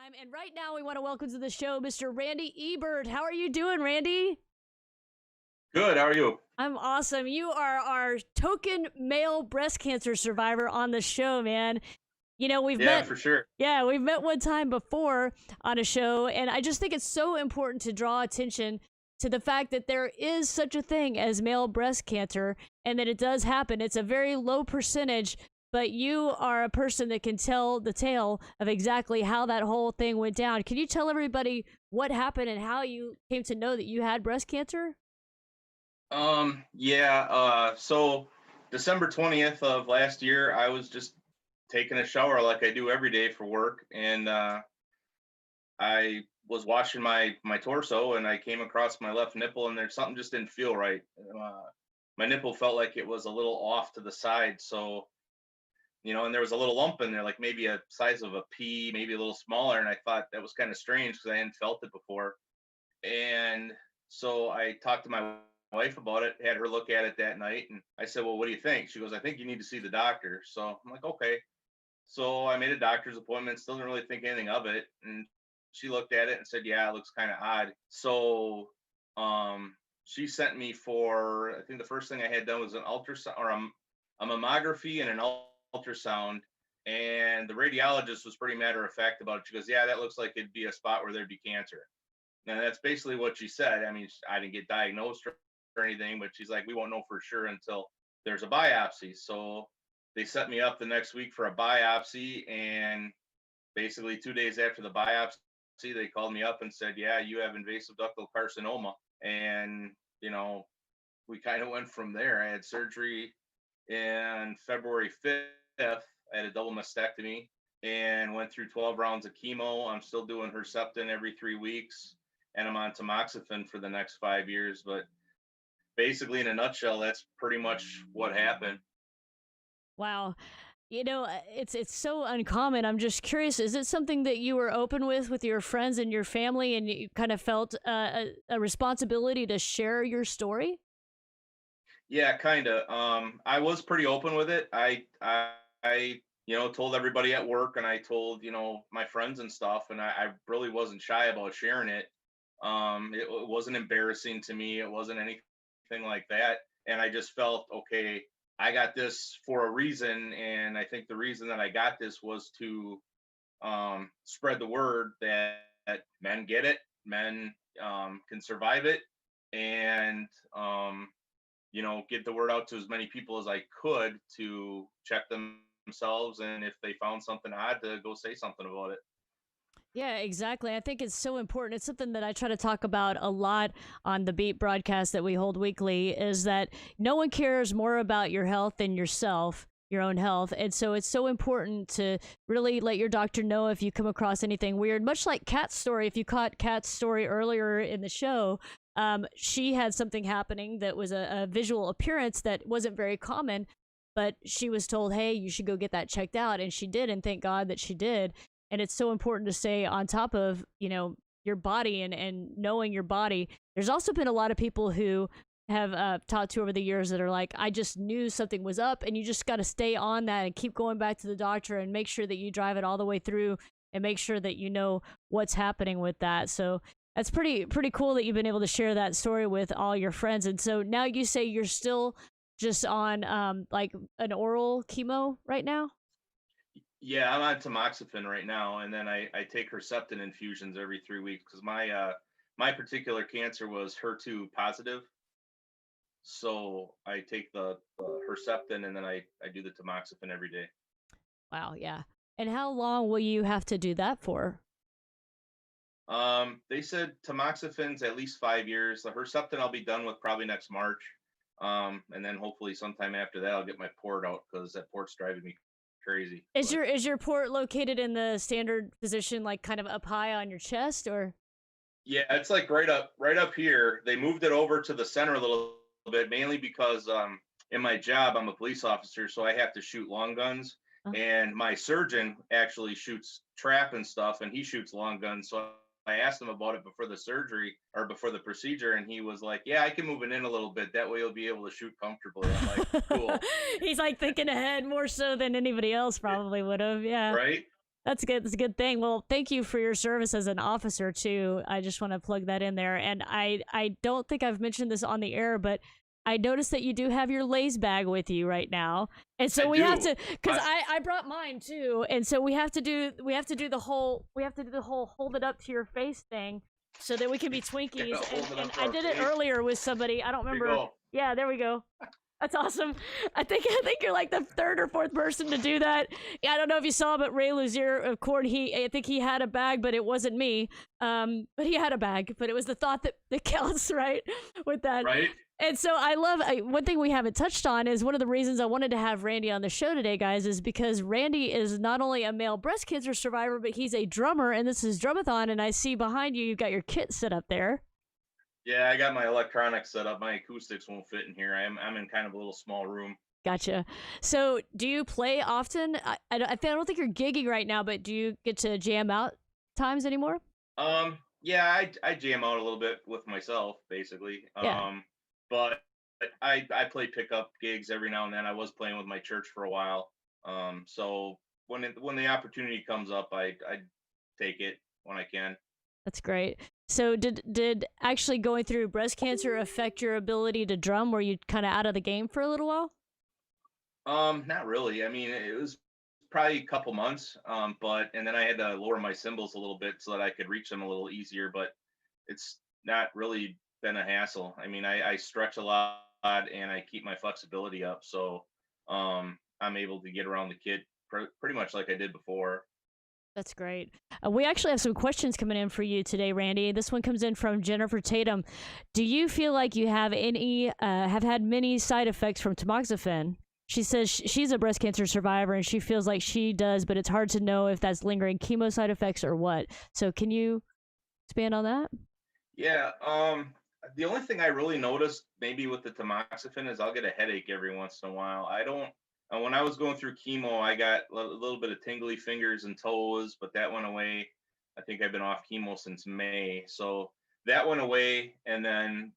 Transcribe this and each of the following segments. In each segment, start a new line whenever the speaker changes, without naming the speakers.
time. And right now, we want to welcome to the show Mr. Randy Ebert. How are you doing, Randy?
Good. How are you?
I'm awesome. You are our token male breast cancer survivor on the show, man. You know, we've
Yeah,
met,
for sure.
yeah, we've met one time before on a show, and I just think it's so important to draw attention to the fact that there is such a thing as male breast cancer and that it does happen. It's a very low percentage, but you are a person that can tell the tale of exactly how that whole thing went down. Can you tell everybody what happened and how you came to know that you had breast cancer?
Yeah, so December 20th of last year, I was just taking a shower like I do every day for work, and I was washing my torso, and I came across my left nipple, and there's something just didn't feel right. My nipple felt like it was a little off to the side, so and there was a little lump in there, like maybe a size of a pea, maybe a little smaller, and I thought that was kind of strange because I hadn't felt it before. And so I talked to my wife about it, had her look at it that night, and I said, "Well, what do you think?" She goes, "I think you need to see the doctor." So I'm like, "Okay." So I made a doctor's appointment, still didn't really think anything of it. And she looked at it and said, "Yeah, it looks kind of odd." So she sent me for, I think the first thing I had done was an ultrasound or a mammography and an ultrasound. And the radiologist was pretty matter of fact about it. She goes, "Yeah, that looks like it'd be a spot where there'd be cancer." And that's basically what she said. I mean, I didn't get diagnosed or anything, but she's like, "We won't know for sure until there's a biopsy." So they set me up the next week for a biopsy. And basically 2 days after the biopsy, they called me up and said, "Yeah, you have invasive ductal carcinoma." And, we kind of went from there. I had surgery in February 5th. I had a double mastectomy and went through 12 rounds of chemo. I'm still doing Herceptin every 3 weeks, and I'm on tamoxifen for the next 5 years. But basically, in a nutshell, that's pretty much what happened.
Wow. You know, it's so uncommon. I'm just curious, is it something that you were open with your friends and your family, and you kind of felt a responsibility to share your story?
Yeah, kind of. I was pretty open with it. I told everybody at work, and I told, my friends and stuff, and I really wasn't shy about sharing it. It wasn't embarrassing to me. It wasn't anything like that. And I just felt, okay, I got this for a reason. And I think the reason that I got this was to spread the word that men get it, men can survive it, and get the word out to as many people as I could to check themselves, and if they found something odd, to go say something about it.
Yeah, exactly. I think it's so important. It's something that I try to talk about a lot on the Beat broadcast that we hold weekly is that no one cares more about your health than yourself, your own health. And so it's so important to really let your doctor know if you come across anything weird, much like Kat's story. If you caught Kat's story earlier in the show, she had something happening that was a visual appearance that wasn't very common, but she was told, hey, you should go get that checked out. And she did. And thank God that she did. And it's so important to stay on top of, your body and knowing your body. There's also been a lot of people who have talked to over the years that are like, I just knew something was up, and you just got to stay on that and keep going back to the doctor and make sure that you drive it all the way through and make sure that you know what's happening with that. So that's pretty cool that you've been able to share that story with all your friends. And so now you say you're still just on like an oral chemo right now?
Yeah, I'm on tamoxifen right now, and then I take Herceptin infusions every 3 weeks because my particular cancer was HER2 positive. So I take the Herceptin, and then I do the tamoxifen every day.
Wow, yeah. And how long will you have to do that for?
They said tamoxifen's at least 5 years. The Herceptin I'll be done with probably next March. And then hopefully sometime after that I'll get my port out because that port's driving me crazy.
Is
But
your port located in the standard position, like kind of up high on your chest, or?
yeah, it's like right up here. They moved it over to the center a little bit, mainly because in my job I'm a police officer, so I have to shoot long guns.
Uh,
And my surgeon actually shoots trap and stuff, and he shoots long guns. So I asked him about it before the surgery or before the procedure, and he was like, "Yeah, I can move it in a little bit. That way you'll be able to shoot comfortably." I'm like, "Cool."
He's like thinking ahead more so than anybody else
Yeah,
probably would have. Yeah.
right?
That's good. That's a good thing. Well, thank you for your service as an officer too. I just want to plug that in there. And I don't think I've mentioned this on the air, but I noticed that you do have your Lay's bag with you right now. And so
I
we have
do.
to, because I brought mine too. And so we have to do the whole hold it up to your face thing so that we can be Twinkies.
Gotta hold it
And
up to
I
our
did it
face.
earlier with somebody. I don't
There you
remember.
go.
Yeah, there we go. That's awesome. I think you're like the third or fourth person to do that. Yeah, I don't know if you saw, but Ray Luzier of Corn, I think he had a bag, but it wasn't me. But he had a bag, but it was the thought that counts, right? With that.
Right?
And so one thing we haven't touched on is one of the reasons I wanted to have Randy on the show today, guys, is because Randy is not only a male breast cancer survivor, but he's a drummer, and this is Drummathon, and I see behind you, you've got your kit set up there.
Yeah, I got my electronics set up. My acoustics won't fit in here. I'm in kind of a little small room.
Gotcha. So, do you play often? I don't think you're gigging right now, but do you get to jam out times anymore?
Yeah, I jam out a little bit with myself, basically.
Yeah,
But I play pickup gigs every now and then. I was playing with my church for a while. So when the opportunity comes up, I take it when I can.
that's great. So, did actually going through breast cancer affect your ability to drum? Were you kind of out of the game for a little while?
Not really. I mean, it was probably a couple months. But and then I had to lower my cymbals a little bit so that I could reach them a little easier. But it's not really been a hassle. I mean, I stretch a lot and I keep my flexibility up, so I'm able to get around the kit pretty much like I did before.
That's great. We actually have some questions coming in for you today, Randy. This one comes in from Jennifer Tatum. Do you feel like you have had many side effects from tamoxifen? She says she's a breast cancer survivor and she feels like she does, but it's hard to know if that's lingering chemo side effects or what. So can you expand on that?
Yeah. The only thing I really noticed maybe with the tamoxifen is I'll get a headache every once in a while. I don't. When I was going through chemo, I got a little bit of tingly fingers and toes, but that went away. I think I've been off chemo since May, so that went away. And then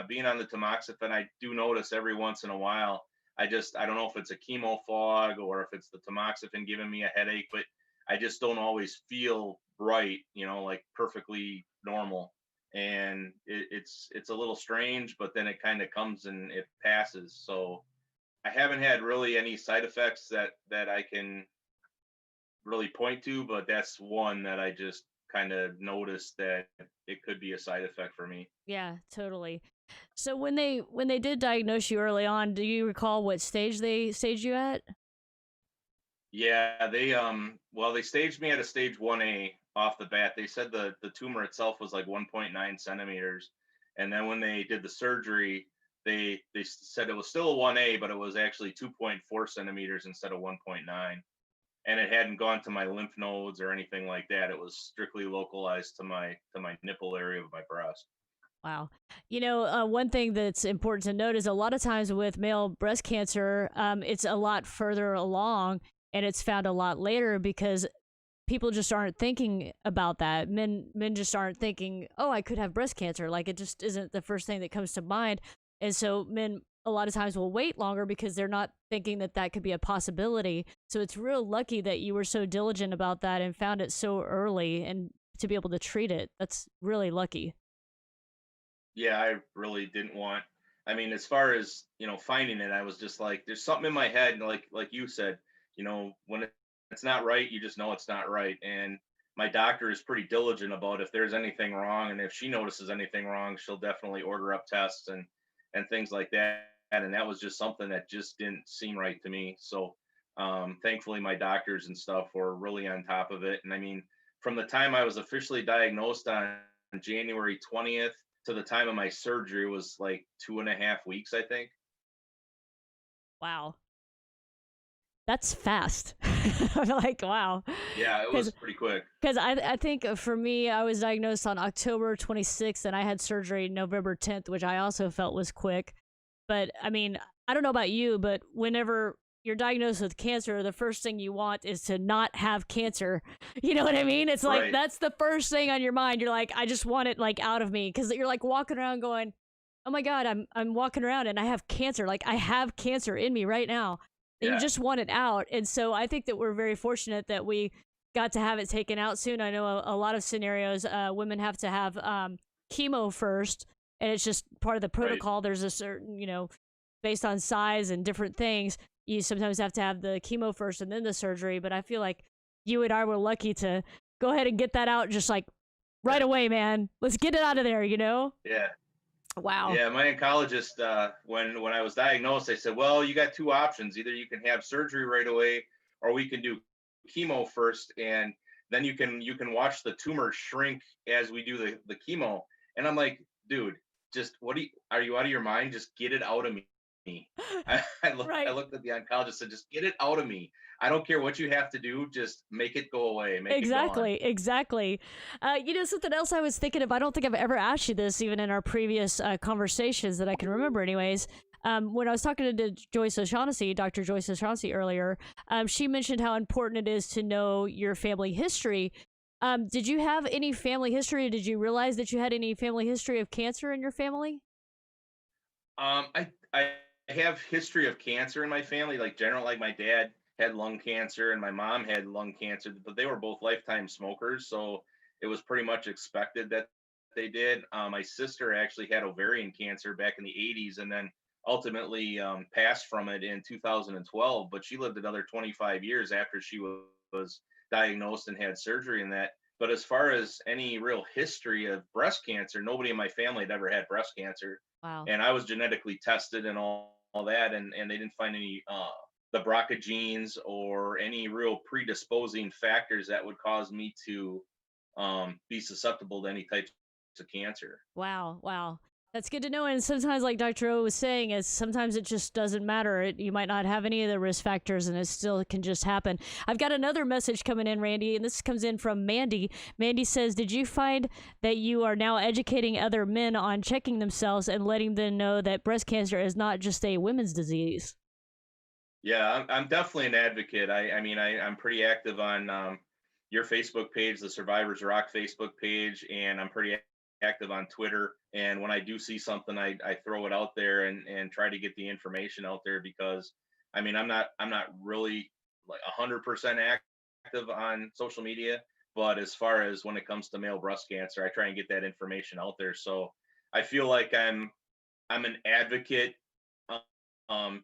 being on the tamoxifen, I do notice every once in a while. I don't know if it's a chemo fog or if it's the tamoxifen giving me a headache, but I just don't always feel right, like perfectly normal. And it's a little strange, but then it kind of comes and it passes. So I haven't had really any side effects that I can really point to, but that's one that I just kind of noticed that it could be a side effect for me.
Yeah, totally. So when they did diagnose you early on, do you recall what stage they staged you at?
Yeah, they staged me at a stage 1A off the bat. They said the tumor itself was like 1.9 centimeters. And then when they did the surgery, they said it was still a 1A, but it was actually 2.4 centimeters instead of 1.9. And it hadn't gone to my lymph nodes or anything like that. It was strictly localized to my nipple area of my breast.
Wow. One thing that's important to note is a lot of times with male breast cancer, it's a lot further along and it's found a lot later because people just aren't thinking about that. Men just aren't thinking, oh, I could have breast cancer. Like it just isn't the first thing that comes to mind. And so men a lot of times will wait longer because they're not thinking that that could be a possibility. So it's real lucky that you were so diligent about that and found it so early and to be able to treat it. That's really lucky.
Yeah, I really didn't want. I mean, as far as finding it, I was just like, there's something in my head, like you said, when it's not right, you just know it's not right. And my doctor is pretty diligent about if there's anything wrong, and if she notices anything wrong, she'll definitely order up tests and things like that. And that was just something that just didn't seem right to me. So thankfully, my doctors and stuff were really on top of it. And I mean, from the time I was officially diagnosed on January 20th to the time of my surgery was like 2.5 weeks, I think.
Wow. That's fast. I'm like, wow.
Yeah, it was pretty quick.
Because I think for me, I was diagnosed on October 26th and I had surgery November 10th, which I also felt was quick. But I mean, I don't know about you, but whenever you're diagnosed with cancer, the first thing you want is to not have cancer. You know what I mean? It's like
Right.
that's the first thing on your mind. You're like, I just want it like out of me because you're like walking around going, oh my God, I'm walking around and I have cancer. Like I have cancer in me right now. And you
Yeah.
just want it out. And so I think that we're very fortunate that we got to have it taken out soon. I know a lot of scenarios, women have to have chemo first, and it's just part of the
Right.
protocol. There's a certain, based on size and different things, you sometimes have to have the chemo first and then the surgery. But I feel like you and I were lucky to go ahead and get that out just like right
Yeah.
away, man. Let's get it out of there,
Yeah.
Wow.
Yeah. My oncologist, when I was diagnosed, they said, well, you got two options. Either you can have surgery right away, or we can do chemo first, and then you can watch the tumor shrink as we do the chemo. And I'm like, dude, just are you out of your mind? Just get it out of me. I
Right.
looked at the oncologist and said, just get it out of me. I don't care what you have to do, just make it go away, make it gone.
Exactly, exactly. Something else I was thinking of, I don't think I've ever asked you this, even in our previous conversations that I can remember, anyways. When I was talking to Joyce O'Shaughnessy, Dr. Joyce O'Shaughnessy earlier, she mentioned how important it is to know your family history. Did you have any family history? Did you realize that you had any family history of cancer in your family?
I have history of cancer in my family, like general, like my dad had lung cancer and my mom had lung cancer, but they were both lifetime smokers, so it was pretty much expected that they did. My sister actually had ovarian cancer back in the 80s, and then ultimately passed from it in 2012. But she lived another 25 years after she was diagnosed and had surgery and that. But as far as any real history of breast cancer, nobody in my family had ever had breast cancer,
Wow.
and I was genetically tested and all that, and they didn't find any the BRCA genes or any real predisposing factors that would cause me to be susceptible to any types of cancer.
Wow, wow. That's good to know. And sometimes, like Dr. O was saying, is sometimes it just doesn't matter. You might not have any of the risk factors, and it still can just happen. I've got another message coming in, Randy, and this comes in from Mandy. Mandy says, "Did you find that you are now educating other men on checking themselves and letting them know that breast cancer is not just a women's disease?"
Yeah, I'm definitely an advocate. I'm pretty active on your Facebook page, the Survivors Rock Facebook page, and I'm pretty active on Twitter. And when I do see something, I throw it out there and try to get the information out there, because I'm not really like 100% active on social media, but as far as when it comes to male breast cancer, I try and get that information out there. So I feel like I'm an advocate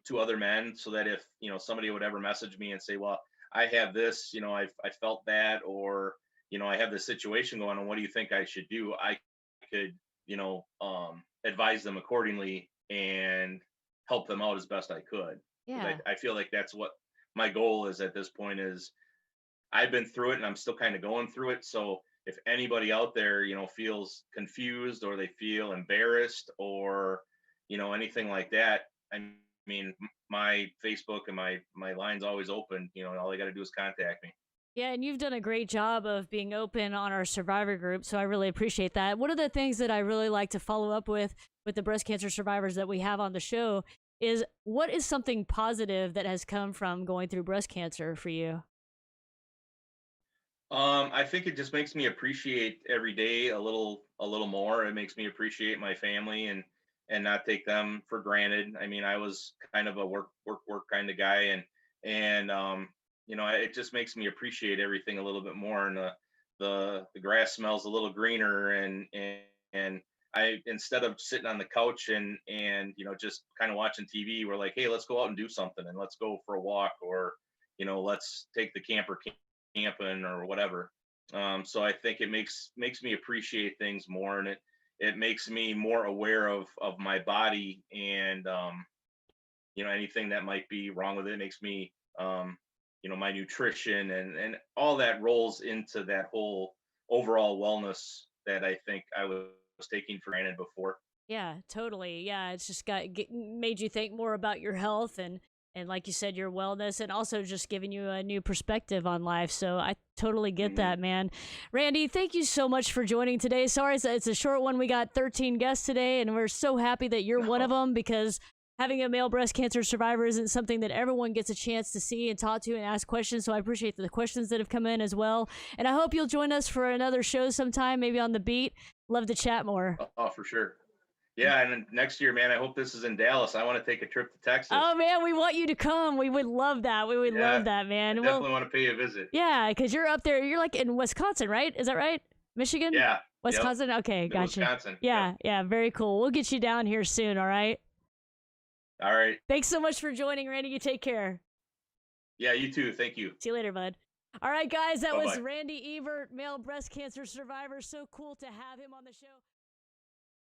to other men, so that if somebody would ever message me and say, well, I have this, I felt that, or I have this situation going on, what do you think I should do, I could advise them accordingly and help them out as best I could, because
Yeah.
I feel like that's what my goal is at this point. Is I've been through it and I'm still kind of going through it. So if anybody out there feels confused, or they feel embarrassed, or anything like that, I my Facebook and my line's always open. All they got to do is contact me.
Yeah, and you've done a great job of being open on our survivor group, so I really appreciate that. One of the things that I really like to follow up with the breast cancer survivors that we have on the show is, what is something positive that has come from going through breast cancer for you?
I think it just makes me appreciate every day a little more. It makes me appreciate my family and not take them for granted. I was kind of a work kind of guy, and it just makes me appreciate everything a little bit more. And the grass smells a little greener, and I, instead of sitting on the couch and just kind of watching TV, we're like, hey, let's go out and do something, and let's go for a walk, or let's take the camper camping or whatever. So I think it makes me appreciate things more, and it makes me more aware of my body, and anything that might be wrong with it. It makes me my nutrition and all that rolls into that whole overall wellness that I think I was taking for granted before.
Yeah, totally. Yeah, it's just made you think more about your health and like you said, your wellness, and also just giving you a new perspective on life. So I totally get
Hmm.
that, man. Randy, thank you so much for joining today. Sorry, it's a short one. We got 13 guests today, and we're so happy that you're one of
No.
them, because having a male breast cancer survivor isn't something that everyone gets a chance to see and talk to and ask questions. So I appreciate the questions that have come in as well. And I hope you'll join us for another show sometime, maybe on the beat. Love to chat more.
Oh, for sure. Yeah, and then next year, man, I hope this is in Dallas. I want to take a trip to Texas.
Oh man, we want you to come. We would love that. We would love that,
I
man. Well,
definitely want to pay you a visit.
yeah, because you're up there. You're like in Wisconsin, right? Is that right? Michigan?
Yeah.
Wisconsin?
Yep.
Okay, gotcha.
Wisconsin.
Yeah,
Yep.
yeah, very cool. We'll get you down here soon, all right?
All right.
Thanks so much for joining, Randy. You take care.
Yeah, you too. Thank you.
See you later, bud. All right, guys, that was
Bye-bye.
Randy Evert, male breast cancer survivor. So cool to have him on the show.